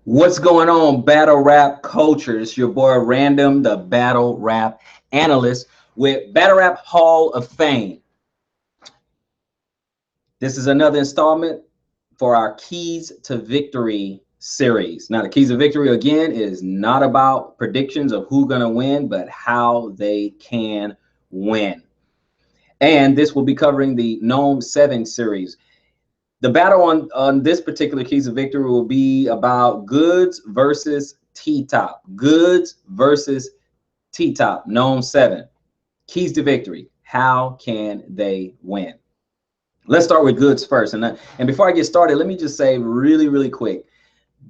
What's going on, battle rap culture? It's your boy Random, the battle rap analyst with Battle Rap Hall of Fame. This is another installment for our Keys to Victory series. Now, the Keys to Victory, again, is not about predictions of who's going to win, but how they can win. And this will be covering the NOME 7 series. The battle on this particular Keys of Victory will be about Goodz versus T-Top. Goodz versus T-Top, NOME 7. Keys to Victory. How can they win? Let's start with Goodz first. And before I get started, let me just say really quick.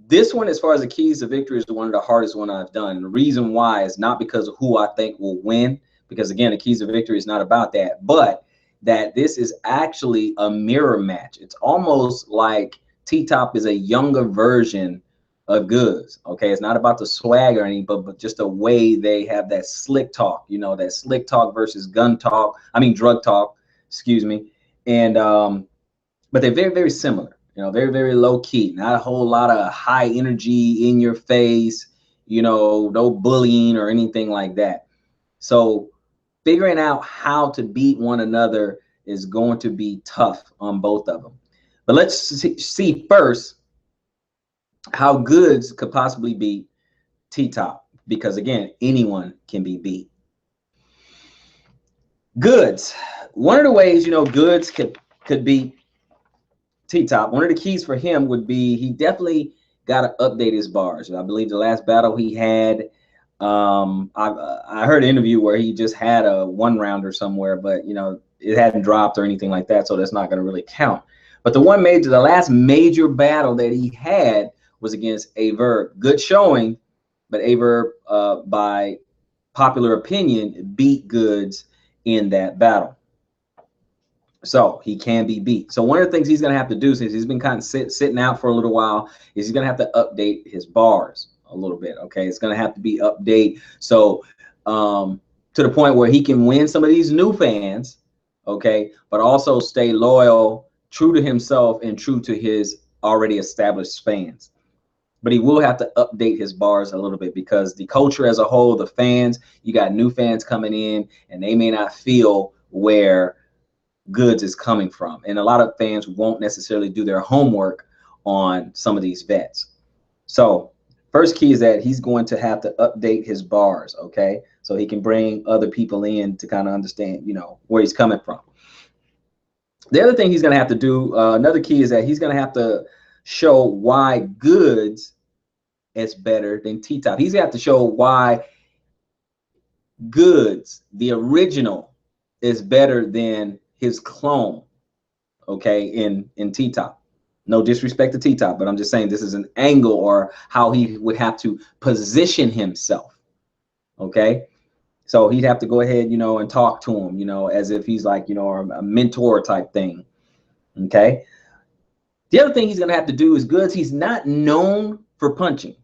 This one, as far as the Keys to Victory, is one of the hardest one I've done. And the reason why is not because of who I think will win, because again, the Keys to Victory is not about that, but that this is actually a mirror match. It's almost like T-Top is a younger version of Goodz. Okay, it's not about the swag or anything, but just the way they have that slick talk. You know, that slick talk versus gun talk. I mean, drug talk. Excuse me. And but they're very similar. You know, very low key. Not a whole lot of high energy in your face. You know, no bullying or anything like that. So figuring out how to beat one another is going to be tough on both of them. But let's see first how Goodz could possibly beat T-Top, because again, anyone can be beat. Goodz, one of the ways, you know, Goodz could beat T-Top, one of the keys for him would be he definitely got to update his bars. I believe the last battle he had, I heard an interview where he just had a one rounder somewhere, but you know, it hadn't dropped or anything like that, so that's not going to really count. But the last major battle that he had was against Averb. Good showing, but Averb, by popular opinion, beat Goodz in that battle. So he can be beat. So one of the things he's going to have to do, since he's been kind of sitting out for a little while, is he's going to have to update his bars a little bit. Okay, it's going to have to be update. So to the point where he can win some of these new fans, okay, but also stay loyal, true to himself, and true to his already established fans. But he will have to update his bars a little bit, because the culture as a whole, the fans, you got new fans coming in, and they may not feel where Goodz is coming from, and a lot of fans won't necessarily do their homework on some of these vets. So first key is that he's going to have to update his bars, okay, so he can bring other people in to kind of understand, you know, where he's coming from. The other thing he's going to have to do, another key, is that he's going to have to show why Goodz is better than T-Top. He's going to have to show why Goodz, the original, is better than his clone, okay, in T-Top. No disrespect to T-Top, but I'm just saying this is an angle or how he would have to position himself, okay? So he'd have to go ahead, you know, and talk to him, you know, as if he's like, you know, a mentor type thing, okay? The other thing he's going to have to do is Goodz. He's not known for punching,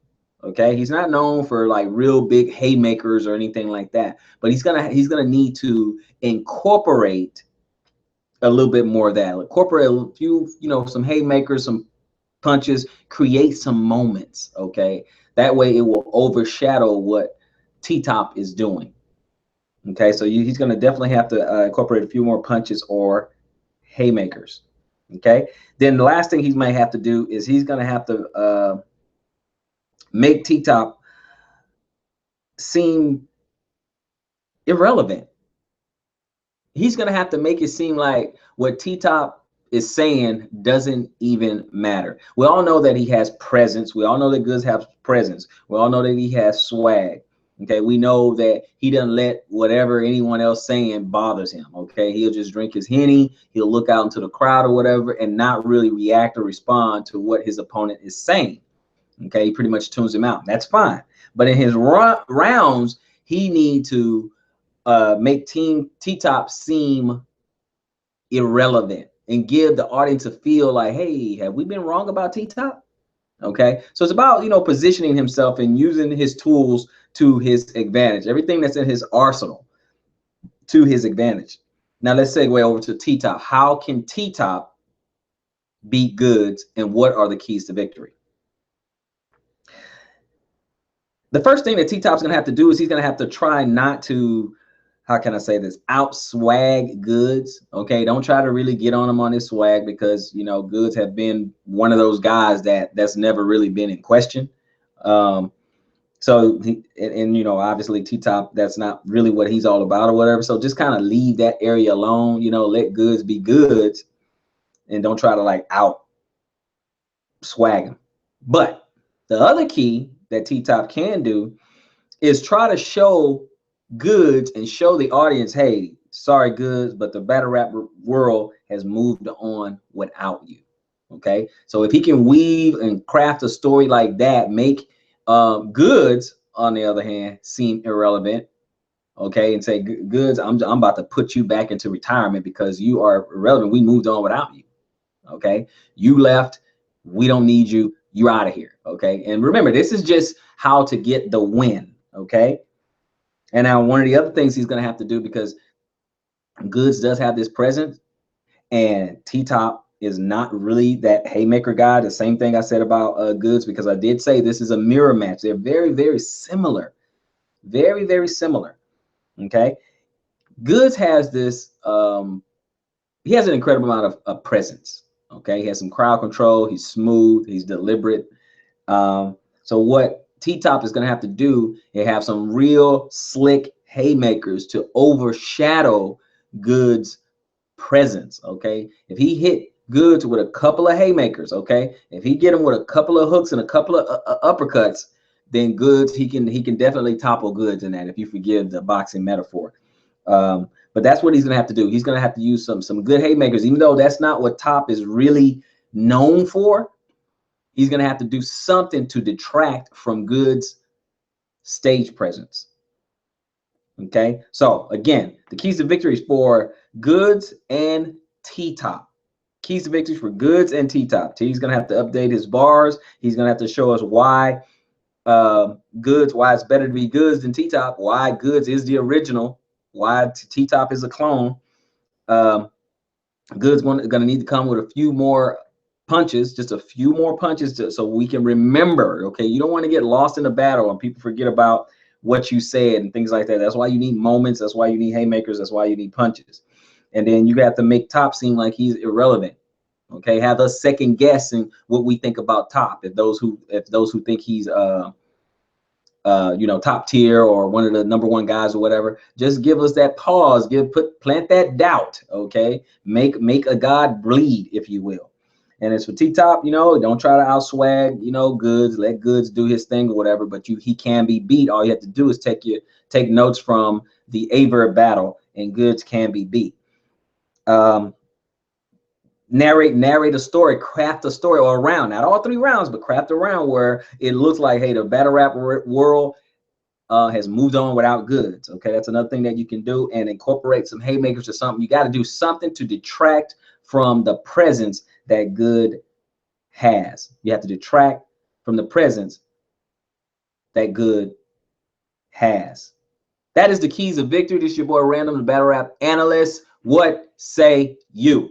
okay? He's not known for like real big haymakers or anything like that, but he's gonna need to incorporate a little bit more of that. Incorporate a few, you know, some haymakers, some punches, create some moments, okay? That way it will overshadow what T-Top is doing, okay? So he's going to definitely have to incorporate a few more punches or haymakers, okay? Then the last thing he might have to do is he's going to have to make T-Top seem irrelevant. He's going to have to make it seem like what T-Top is saying doesn't even matter. We all know that he has presence. We all know that Goodz has presence. We all know that he has swag. Okay, we know that he doesn't let whatever anyone else saying bothers him. Okay, he'll just drink his Henny. He'll look out into the crowd or whatever and not really react or respond to what his opponent is saying. Okay, he pretty much tunes him out. That's fine. But in his rounds, he need to make T-Top seem irrelevant and give the audience a feel like, hey, have we been wrong about T-Top? Okay, so it's about, you know, positioning himself and using his tools to his advantage, everything that's in his arsenal to his advantage. Now let's segue over to T-Top. How can T-Top beat Goodz, and what are the keys to victory? the first thing that T-Top's gonna have to do is he's gonna have to try not to, how can I say this, out swag Goodz. Okay, don't try to really get on him on his swag, because you know Goodz have been one of those guys that's never really been in question. So and you know, obviously T-Top, that's not really what he's all about or whatever. So just kind of leave that area alone. You know, let Goodz be Goodz, and don't try to like out swag him. But the other key that T-Top can do is try to show Goodz and show the audience, hey, sorry Goodz, but the battle rap world has moved on without you. Okay, so if he can weave and craft a story like that, make Goodz, on the other hand, seem irrelevant. Okay, and say, Goodz, I'm about to put you back into retirement because you are irrelevant. We moved on without you. Okay, you left. We don't need you. You're out of here. Okay, and remember, this is just how to get the win. Okay, and now one of the other things he's going to have to do, because Goodz does have this presence, and T-Top is not really that haymaker guy. The same thing I said about Goodz, because I did say this is a mirror match. They're very, very similar. Very, very similar. Okay. Goodz has this, he has an incredible amount of presence. Okay. He has some crowd control. He's smooth. He's deliberate. So what T-Top is going to have to do is have some real slick haymakers to overshadow Goodz' presence. Okay, if he hit Goodz with a couple of haymakers, okay, if he get him with a couple of hooks and a couple of uppercuts, then Goodz, he can definitely topple Goodz in that, if you forgive the boxing metaphor. But that's what he's gonna have to do. He's gonna have to use some good haymakers, even though that's not what Top is really known for. He's gonna have to do something to detract from Goodz' stage presence. Okay, so again, the keys to victory is for Goodz and T-Top. Keys to victory for Goodz and T-Top. T's gonna have to update his bars. He's gonna have to show us why Goodz, why it's better to be Goodz than T-Top, why Goodz is the original, why T-Top is a clone. Goodz gonna need to come with a few more punches, just a few more punches, so we can remember. Okay, you don't want to get lost in the battle and people forget about what you said and things like that. That's why you need moments. That's why you need haymakers. That's why you need punches. And then you have to make Top seem like he's irrelevant. Okay, have us second guessing what we think about Top. If those who think he's you know, top tier or one of the #1 guys or whatever, just give us that pause. Plant that doubt. Okay, make a God bleed, if you will. And as for T-Top, you know, don't try to outswag, you know, Goodz. Let Goodz do his thing or whatever. But he can be beat. All you have to do is take notes from the Aver battle, and Goodz can be beat. Narrate a story, craft a story, or a round, not all 3 rounds, but craft a round where it looks like, hey, the battle rap world has moved on without Goodz. Okay, that's another thing that you can do, and incorporate some haymakers or something. You got to do something to detract from the presence that Goodz has. You have to detract from the presence that Goodz has. That is the keys of victory. This is your boy Random, the battle rap analyst. What say you?